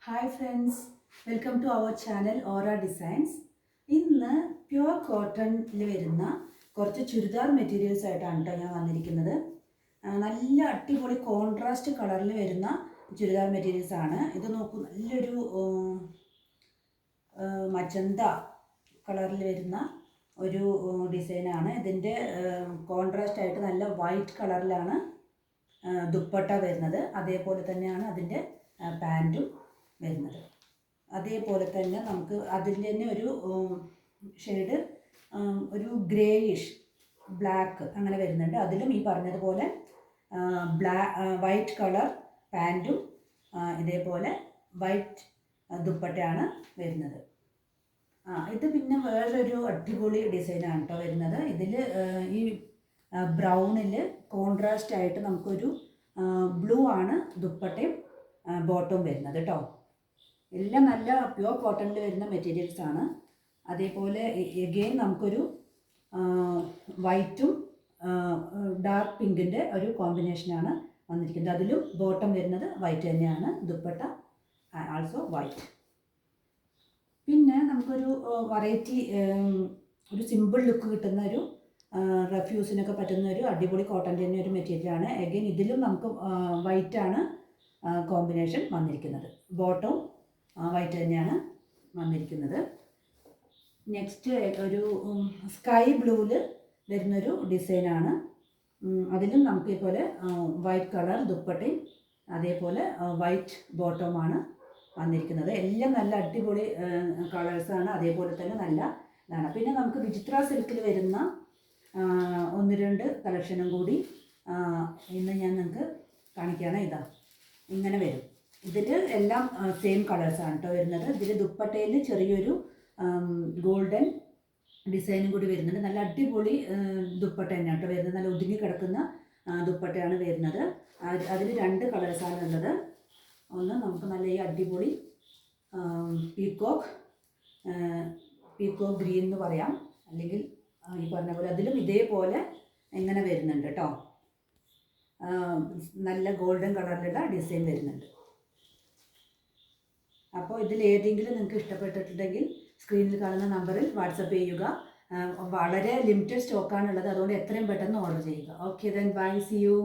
Hi friends, welcome to our channel Aura designs. ഇന്ന് pure കോട്ടണിൽ വരുന്ന കുറച്ച് ചുരിദാർ മെറ്റീരിയൽസ് ആയിട്ടാണ് കേട്ടോ ഞാൻ വന്നിരിക്കുന്നത്. നല്ല അടിപൊളി കോൺട്രാസ്റ്റ് കളറിൽ വരുന്ന ചുരിദാർ മെറ്റീരിയൽസ് ആണ്. ഇത് നോക്കൂ, നല്ലൊരു മജന്ത കളറിൽ വരുന്ന ഒരു ഡിസൈനാണ്. ഇതിൻ്റെ കോൺട്രാസ്റ്റ് ആയിട്ട് നല്ല വൈറ്റ് കളറിലാണ് ദുപ്പട്ട വരുന്നത്. അതേപോലെ തന്നെയാണ് അതിൻ്റെ പാൻറ്റും വരുന്നത്. അതേപോലെ തന്നെ നമുക്ക് അതിൻ്റെ തന്നെ ഒരു ഷെയ്ഡ് ഒരു ഗ്രേയിഷ് ബ്ലാക്ക് അങ്ങനെ വരുന്നുണ്ട്. അതിലും ഈ പറഞ്ഞതുപോലെ വൈറ്റ് കളർ പാൻറ്റും ഇതേപോലെ വൈറ്റ് ദുപ്പട്ടയാണ് വരുന്നത്. ഇത് പിന്നെ വേറൊരു അടിപൊളി ഡിസൈനാണ് കേട്ടോ വരുന്നത്. ഇതിൽ ഈ ബ്രൗണിൽ കോൺട്രാസ്റ്റ് ആയിട്ട് നമുക്കൊരു ബ്ലൂ ആണ് ദുപ്പട്ടയും ബോട്ടവും വരുന്നത് കേട്ടോ. എല്ലാം നല്ല പ്യുവർ കോട്ടണിൽ വരുന്ന മെറ്റീരിയൽസ് ആണ്. അതേപോലെ എഗെയിൻ നമുക്കൊരു വൈറ്റും ഡാർക്ക് പിങ്കിൻ്റെ ഒരു കോമ്പിനേഷനാണ് വന്നിരിക്കുന്നത്. അതിലും ബോട്ടം വരുന്നത് വൈറ്റ് തന്നെയാണ്, ദുപ്പട്ട ആൾസോ വൈറ്റ്. പിന്നെ നമുക്കൊരു വെറൈറ്റി ഒരു സിമ്പിൾ ലുക്ക് കിട്ടുന്ന ഒരു റഫ്യൂസിനൊക്കെ പറ്റുന്ന ഒരു അടിപൊളി കോട്ടൻ്റെ തന്നെ ഒരു മെറ്റീരിയലാണ്. എഗെയിൻ ഇതിലും നമുക്ക് വൈറ്റാണ് കോമ്പിനേഷൻ വന്നിരിക്കുന്നത്. ബോട്ടവും വൈറ്റ് തന്നെയാണ് വന്നിരിക്കുന്നത്. നെക്സ്റ്റ് ഒരു സ്കൈ ബ്ലൂവിൽ വരുന്നൊരു ഡിസൈനാണ്. അതിലും നമുക്ക് ഇതുപോലെ വൈറ്റ് കളർ ദുപ്പട്ടയും അതേപോലെ വൈറ്റ് ബോട്ടവുമാണ് വന്നിരിക്കുന്നത്. എല്ലാം നല്ല അടിപൊളി കളേഴ്സാണ്, അതേപോലെ തന്നെ നല്ല ഇതാണ്. പിന്നെ നമുക്ക് വിചിത്ര സിൽക്കിൽ വരുന്ന ഒന്ന് രണ്ട് കളക്ഷനും കൂടി ഇന്ന് ഞാൻ നിങ്ങൾക്ക് കാണിക്കുകയാണ്. ഇങ്ങനെ വരും. ഇതിൽ എല്ലാം സെയിം കളേഴ്സാണ് കേട്ടോ വരുന്നത്. ഇതിൽ ദുപ്പട്ടയിൽ ചെറിയൊരു ഗോൾഡൻ ഡിസൈനും കൂടി വരുന്നുണ്ട്. നല്ല അടിപൊളി ദുപ്പട്ട തന്നെയാണ് കേട്ടോ വരുന്നത്. നല്ല ഒതുങ്ങി കിടക്കുന്ന ദുപ്പട്ടയാണ് വരുന്നത്. അതിൽ രണ്ട് കളേഴ്സാണ് ഉള്ളത്. ഒന്ന് നമുക്ക് നല്ല ഈ അടിപൊളി പീക്കോക്ക് ഗ്രീൻ എന്ന് പറയാം, അല്ലെങ്കിൽ ഈ പറഞ്ഞ പോലെ അതിലും ഇതേപോലെ ഇങ്ങനെ വരുന്നുണ്ട് കേട്ടോ. നല്ല ഗോൾഡൻ കളറിലുള്ള ഡിസൈൻ വരുന്നുണ്ട്. അപ്പോൾ ഇതിൽ ഏതെങ്കിലും നിങ്ങൾക്ക് ഇഷ്ടപ്പെട്ടിട്ടുണ്ടെങ്കിൽ സ്ക്രീനിൽ കാണുന്ന നമ്പറിൽ വാട്സപ്പ് ചെയ്യുക. വളരെ ലിമിറ്റഡ് സ്റ്റോക്കാണുള്ളത്, അതുകൊണ്ട് എത്രയും പെട്ടെന്ന് ഓർഡർ ചെയ്യുക. Okay, then bye, see U.